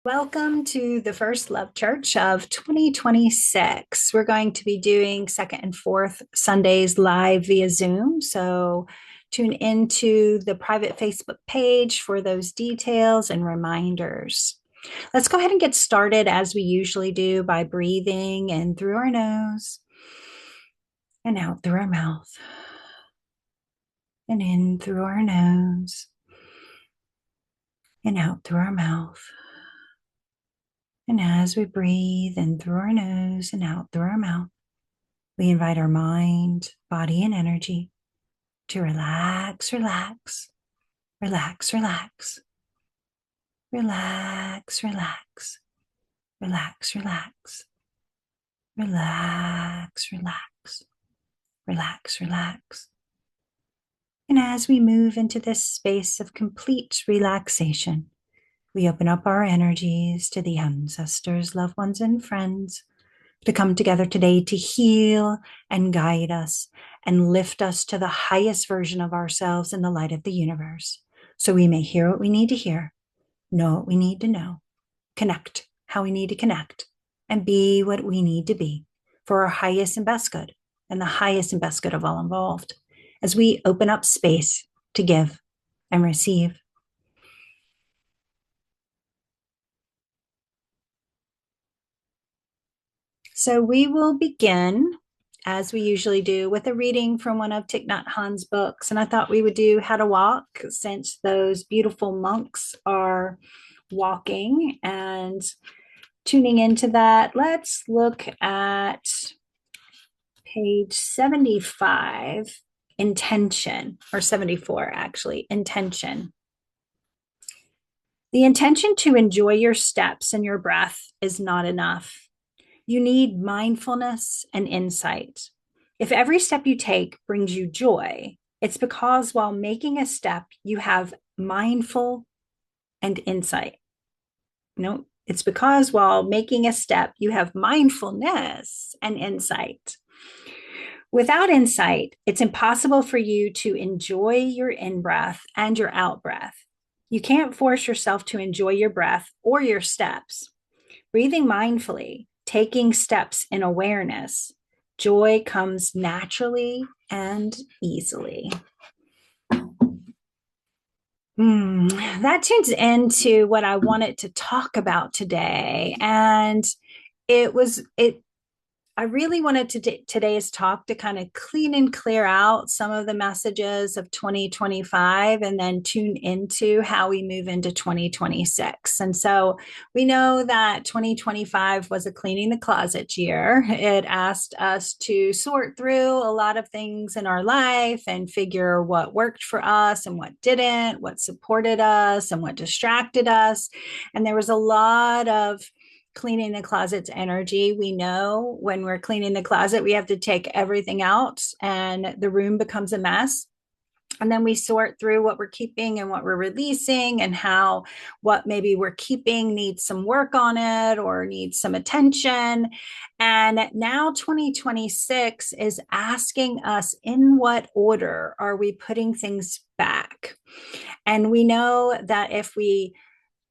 Welcome to the First Love Church of 2026. We're going to be doing second and fourth Sundays live via Zoom. So tune into the private Facebook page for those details and reminders. Let's go ahead and get started as we usually do by breathing in through our nose and out through our mouth and in through our nose and out through our mouth. And as we breathe in through our nose and out through our mouth, we invite our mind, body, and energy to relax, relax, relax, relax, relax, relax, relax, relax, relax, relax, relax, relax. And as we move into this space of complete relaxation, we open up our energies to the ancestors, loved ones, and friends to come together today to heal and guide us and lift us to the highest version of ourselves in the light of the universe, so we may hear what we need to hear, know what we need to know, connect how we need to connect, and be what we need to be for our highest and best good and the highest and best good of all involved, as we open up space to give and receive. So we will begin, as we usually do, with a reading from one of Thich Nhat Hanh's books. And I thought we would do How to Walk, since those beautiful monks are walking and tuning into that. Let's look at page 75, intention, or 74, actually, intention. The intention to enjoy your steps and your breath is not enough. You need mindfulness and insight. If every step you take brings you joy, it's because while making a step, you have mindful and insight. No, it's because while making a step, you have mindfulness and insight. Without insight, it's impossible for you to enjoy your in breath and your out breath. You can't force yourself to enjoy your breath or your steps. Breathing mindfully, taking steps in awareness, joy comes naturally and easily. That tunes into what I wanted to talk about today. And it I really wanted today's talk to kind of clean and clear out some of the messages of 2025 and then tune into how we move into 2026. And so we know that 2025 was a cleaning the closet year. It asked us to sort through a lot of things in our life and figure what worked for us and what didn't, what supported us and what distracted us. And there was a lot of cleaning the closet's energy. We know when we're cleaning the closet, we have to take everything out and the room becomes a mess. And then we sort through what we're keeping and what we're releasing, and how what maybe we're keeping needs some work on it or needs some attention. And now 2026 is asking us, in what order are we putting things back? And we know that if we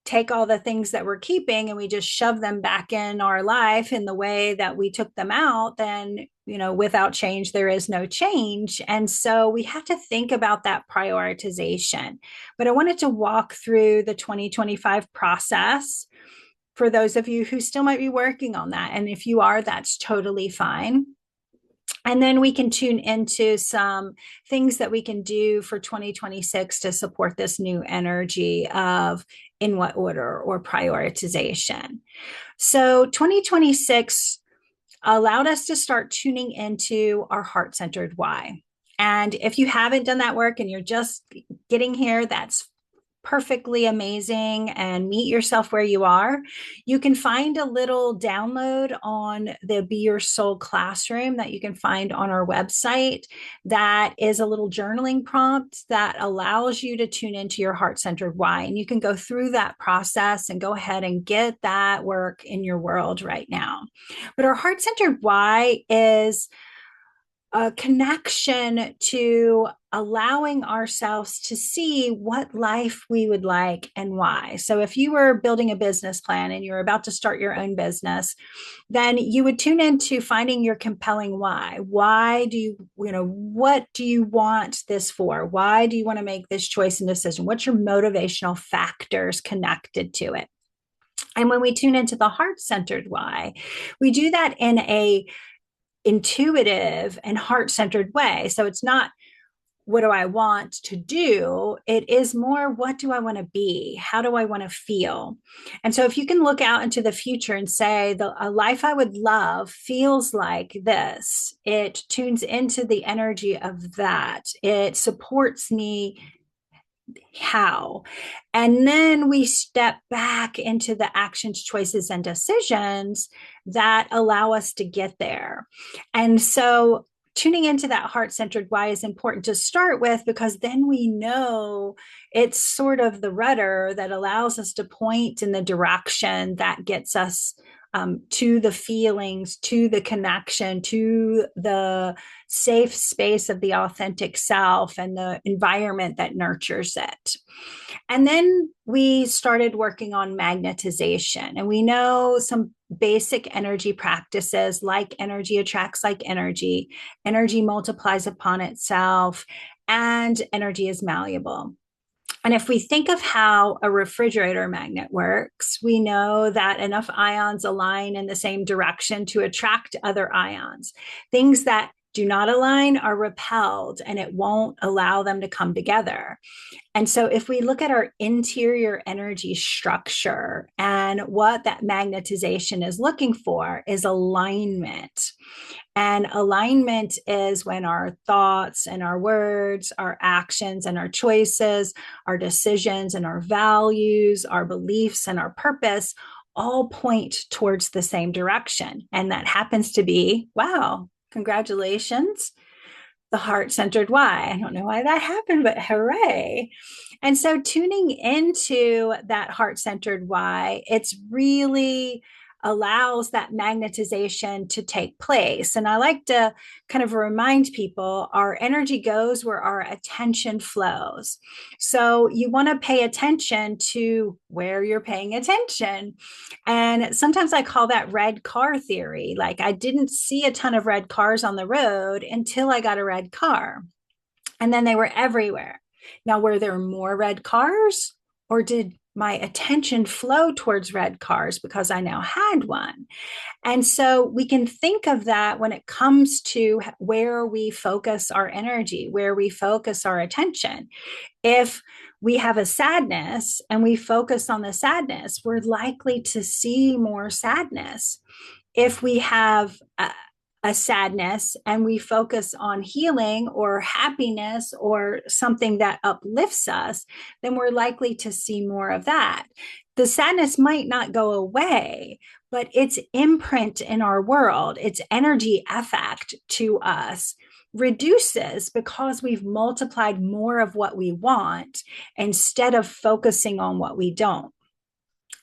take all the things that we're keeping and we just shove them back in our life in the way that we took them out, then, without change, there is no change. And so we have to think about that prioritization. But I wanted to walk through the 2025 process for those of you who still might be working on that. And if you are, that's totally fine. And then we can tune into some things that we can do for 2026 to support this new energy of in what order or prioritization. So 2026 allowed us to start tuning into our heart-centered why. And if you haven't done that work and you're just getting here, that's perfectly amazing, and meet yourself where you are. You can find a little download on the Be Your Soul classroom that you can find on our website. That is a little journaling prompt that allows you to tune into your heart-centered why. And you can go through that process and go ahead and get that work in your world right now. But our heart-centered why is a connection to allowing ourselves to see what life we would like and why. So if you were building a business plan and you're about to start your own business, then you would tune into finding your compelling why. Why do what do you want this for? Why do you want to make this choice and decision? What's your motivational factors connected to it? And when we tune into the heart-centered why, we do that in a intuitive and heart-centered way. So it's not what do I want to do? It is more, what do I want to be? How do I want to feel? And so if you can look out into the future and say, a life I would love feels like this, it tunes into the energy of that. It supports me how. And then we step back into the actions, choices, and decisions that allow us to get there. And so tuning into that heart-centered why is important to start with, because then we know it's sort of the rudder that allows us to point in the direction that gets us to the feelings, to the connection, to the safe space of the authentic self and the environment that nurtures it. And then we started working on magnetization. And we know some basic energy practices like energy attracts like energy multiplies upon itself, and energy is malleable. And if we think of how a refrigerator magnet works, we know that enough ions align in the same direction to attract other ions. Things that do not align are repelled, and it won't allow them to come together. And so, if we look at our interior energy structure, and what that magnetization is looking for is alignment. And alignment is when our thoughts and our words, our actions and our choices, our decisions and our values, our beliefs and our purpose all point towards the same direction. And that happens to be, wow, congratulations, the heart-centered why. I don't know why that happened, but hooray. And so tuning into that heart-centered why, it's really allows that magnetization to take place. And I like to kind of remind people our energy goes where our attention flows. So you want to pay attention to where you're paying attention. And sometimes I call that red car theory. Like, I didn't see a ton of red cars on the road until I got a red car. And then they were everywhere. Now, were there more red cars, or did my attention flow towards red cars because I now had one? And so we can think of that when it comes to where we focus our energy, where we focus our attention. If we have a sadness and we focus on the sadness, we're likely to see more sadness. If we have a sadness and we focus on healing or happiness or something that uplifts us, then we're likely to see more of that. The sadness might not go away, but its imprint in our world, its energy effect to us reduces because we've multiplied more of what we want instead of focusing on what we don't.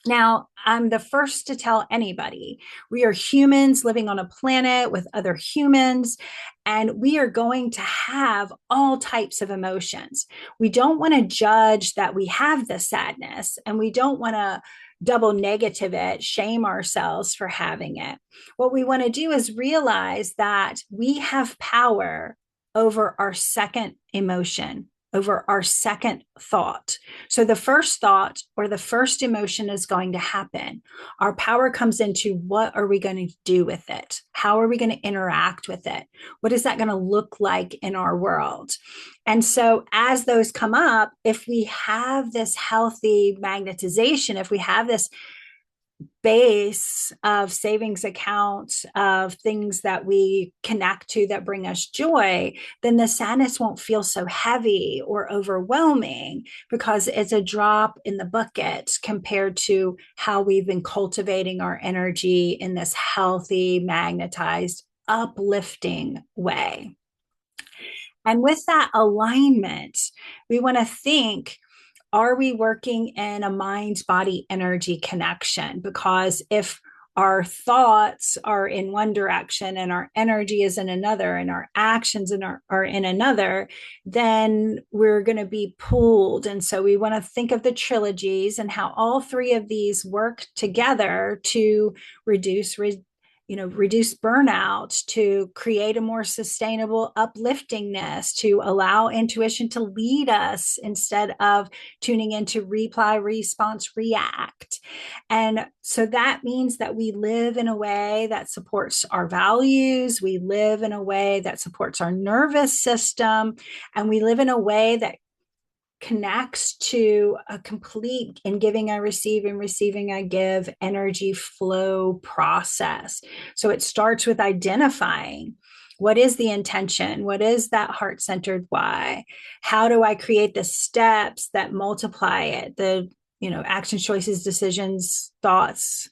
Now, I'm the first to tell anybody we are humans living on a planet with other humans, and we are going to have all types of emotions. We don't want to judge that we have the sadness, and we don't want to double negative it, shame ourselves for having it. What we want to do is realize that we have power over our second emotion, over our second thought. So the first thought or the first emotion is going to happen. Our power comes into what are we going to do with it? How are we going to interact with it? What is that going to look like in our world? And so as those come up, if we have this healthy magnetization, if we have this base of savings accounts of things that we connect to that bring us joy, then the sadness won't feel so heavy or overwhelming because it's a drop in the bucket compared to how we've been cultivating our energy in this healthy, magnetized, uplifting way. And with that alignment, we want to think, are we working in a mind body energy connection? Because if our thoughts are in one direction and our energy is in another and our actions are in another, then we're going to be pulled. And so we want to think of the trilogies and how all three of these work together to reduce reduce burnout, to create a more sustainable upliftingness, to allow intuition to lead us instead of tuning into reply, response, react. And so that means that we live in a way that supports our values, we live in a way that supports our nervous system, and we live in a way that connects to a complete in giving I receive and receiving I give energy flow process. So it starts with identifying what is the intention, what is that heart-centered why, how do I create the steps that multiply it, the action, choices, decisions, thoughts,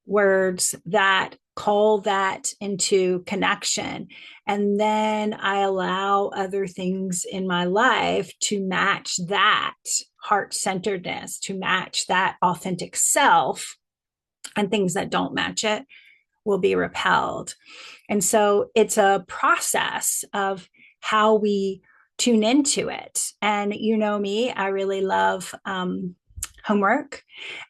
words that call that into connection. And then I allow other things in my life to match that heart centeredness, to match that authentic self. And things that don't match it will be repelled. And so it's a process of how we tune into it. And you know me, I really love homework.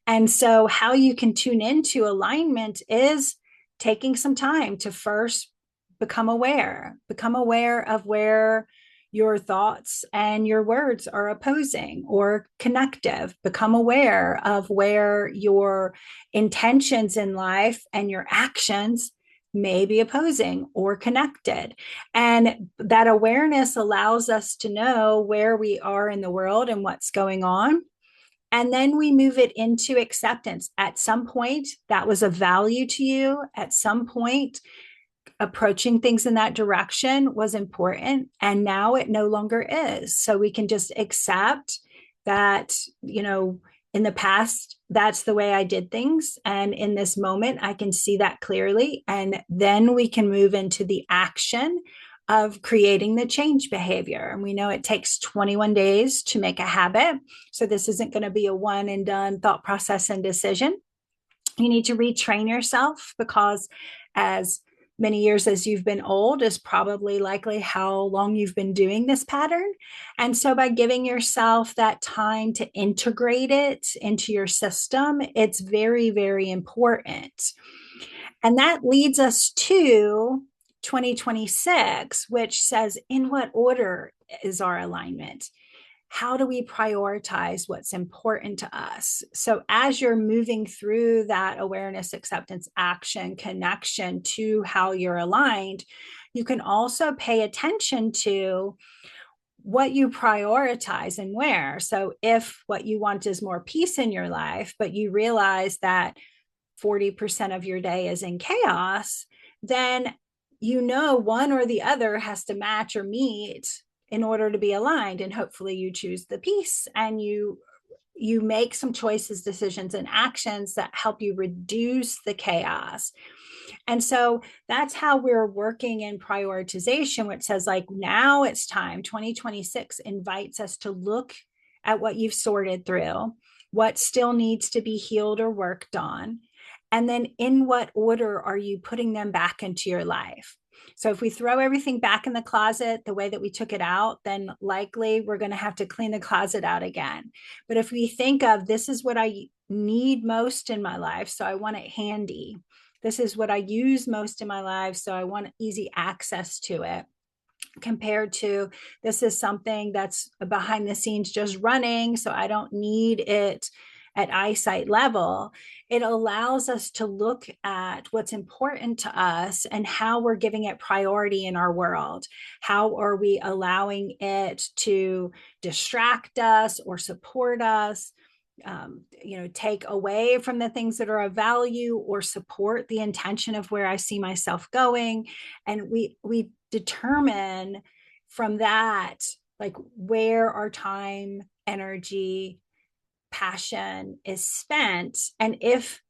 And so, how you can tune into alignment is taking some time to first become aware of where your thoughts and your words are opposing or connective, become aware of where your intentions in life and your actions may be opposing or connected. And that awareness allows us to know where we are in the world and what's going on. And then we move it into acceptance. At some point, that was of value to you. At some point, approaching things in that direction was important. And now it no longer is. So we can just accept that, in the past, that's the way I did things. And in this moment, I can see that clearly. And then we can move into the action of creating the change behavior. And we know it takes 21 days to make a habit. So this isn't going to be a one and done thought process and decision. You need to retrain yourself, because as many years as you've been old is probably likely how long you've been doing this pattern. And so by giving yourself that time to integrate it into your system, it's very, very important. And that leads us to 2026, which says, in what order is our alignment? How do we prioritize what's important to us? So, as you're moving through that awareness, acceptance, action, connection to how you're aligned, you can also pay attention to what you prioritize and where. So, if what you want is more peace in your life, but you realize that 40% of your day is in chaos, then one or the other has to match or meet in order to be aligned. And hopefully you choose the peace and you make some choices, decisions, and actions that help you reduce the chaos. And so that's how we're working in prioritization, which says, like, now it's time. 2026 invites us to look at what you've sorted through, what still needs to be healed or worked on, and then in what order are you putting them back into your life? So if we throw everything back in the closet the way that we took it out, then likely we're going to have to clean the closet out again. But if we think of, this is what I need most in my life, so I want it handy. This is what I use most in my life, so I want easy access to it. Compared to, this is something that's behind the scenes just running, so I don't need it at eyesight level. It allows us to look at what's important to us and how we're giving it priority in our world. How are we allowing it to distract us or support us? Take away from the things that are of value or support the intention of where I see myself going. And we determine from that, like, where our time, energy, passion is spent, and if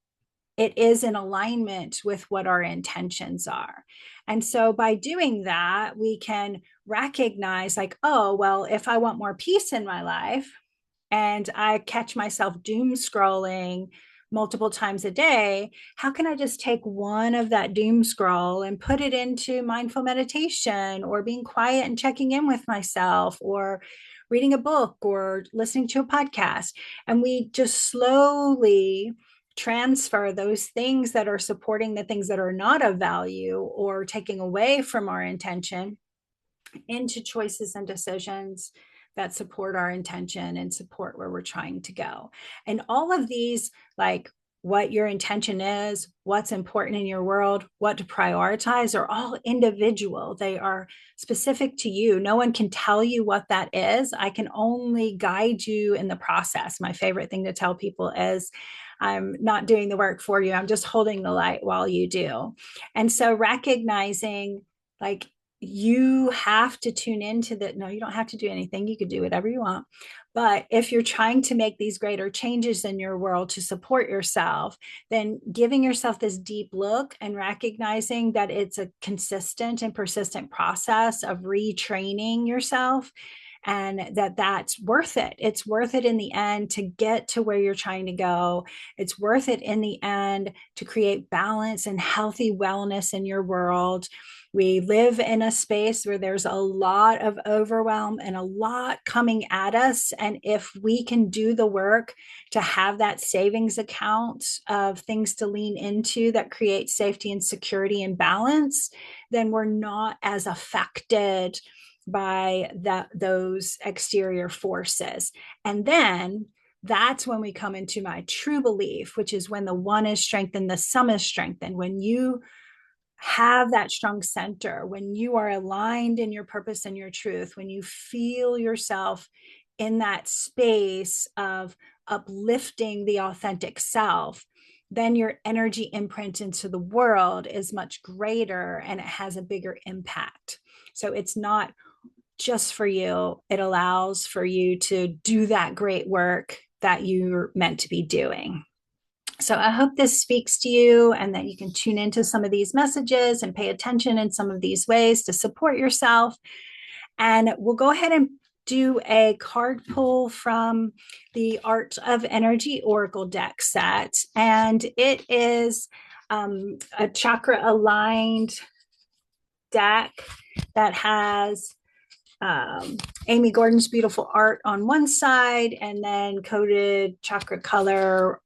it is in alignment with what our intentions are. And so by doing that, we can recognize, like, oh, well, if I want more peace in my life and I catch myself doom scrolling multiple times a day, how can I just take one of that doom scroll and put it into mindful meditation or being quiet and checking in with myself or reading a book or listening to a podcast? And we just slowly transfer those things that are supporting the things that are not of value or taking away from our intention into choices and decisions that support our intention and support where we're trying to go. And all of these, like what your intention is, what's important in your world, what to prioritize, are all individual. They are specific to you. No one can tell you what that is. I can only guide you in the process. My favorite thing to tell people is, I'm not doing the work for you. I'm just holding the light while you do. And so recognizing, like, you have to tune into that. No, you don't have to do anything. You could do whatever you want. But if you're trying to make these greater changes in your world to support yourself, then giving yourself this deep look and recognizing that it's a consistent and persistent process of retraining yourself, and that's worth it. It's worth it in the end to get to where you're trying to go. It's worth it in the end to create balance and healthy wellness in your world. We live in a space where there's a lot of overwhelm and a lot coming at us. And if we can do the work to have that savings account of things to lean into that create safety and security and balance, then we're not as affected by those exterior forces. And then that's when we come into my true belief, which is when the one is strengthened, the sum is strengthened. When you have that strong center, when you are aligned in your purpose and your truth, when you feel yourself in that space of uplifting the authentic self, then your energy imprint into the world is much greater and it has a bigger impact. So it's not just for you, it allows for you to do that great work that you're meant to be doing. So I hope this speaks to you and that you can tune into some of these messages and pay attention in some of these ways to support yourself. And we'll go ahead and do a card pull from the Art of Energy Oracle deck set. And it is a chakra aligned deck that has Amy Gordon's beautiful art on one side, and then coded chakra color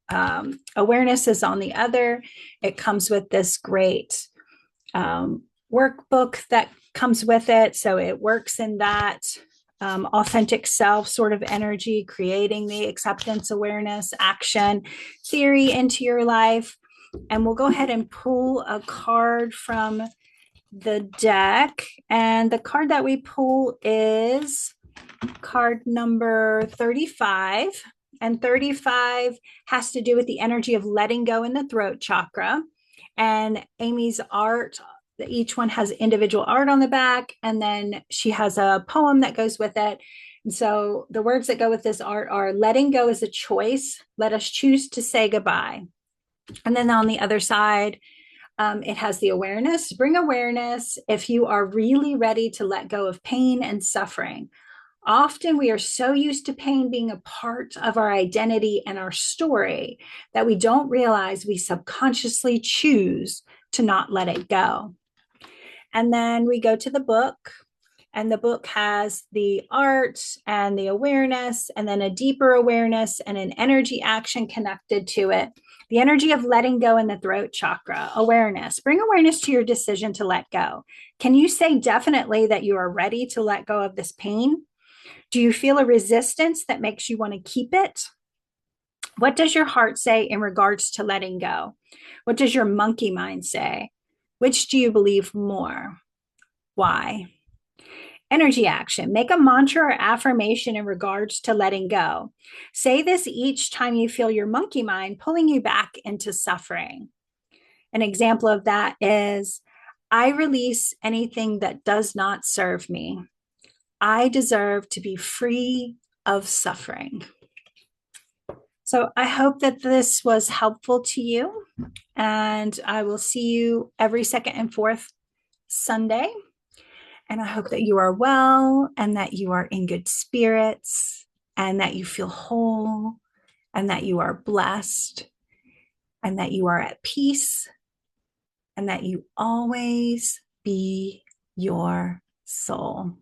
awareness is on the other. It comes with this great workbook that comes with it. So it works in that authentic self sort of energy, creating the acceptance, awareness, action theory into your life. And we'll go ahead and pull a card from the deck, and the card that we pull is card number 35, and 35 has to do with the energy of letting go in the throat chakra. And Amy's art, each one has individual art on the back, and then she has a poem that goes with it. And so the words that go with this art are: letting go is a choice, let us choose to say goodbye. And then on the other side, it has the awareness. Bring awareness if you are really ready to let go of pain and suffering. Often we are so used to pain being a part of our identity and our story that we don't realize we subconsciously choose to not let it go. And then we go to the book, and the book has the art and the awareness, and then a deeper awareness and an energy action connected to it. The energy of letting go in the throat chakra, awareness. Bring awareness to your decision to let go. Can you say definitely that you are ready to let go of this pain? Do you feel a resistance that makes you want to keep it? What does your heart say in regards to letting go? What does your monkey mind say? Which do you believe more? Why? Energy action. Make a mantra or affirmation in regards to letting go. Say this each time you feel your monkey mind pulling you back into suffering. An example of that is, I release anything that does not serve me. I deserve to be free of suffering. So I hope that this was helpful to you, and I will see you every second and fourth Sunday. And I hope that you are well and that you are in good spirits and that you feel whole and that you are blessed. and that you are at peace, and that you always be your soul.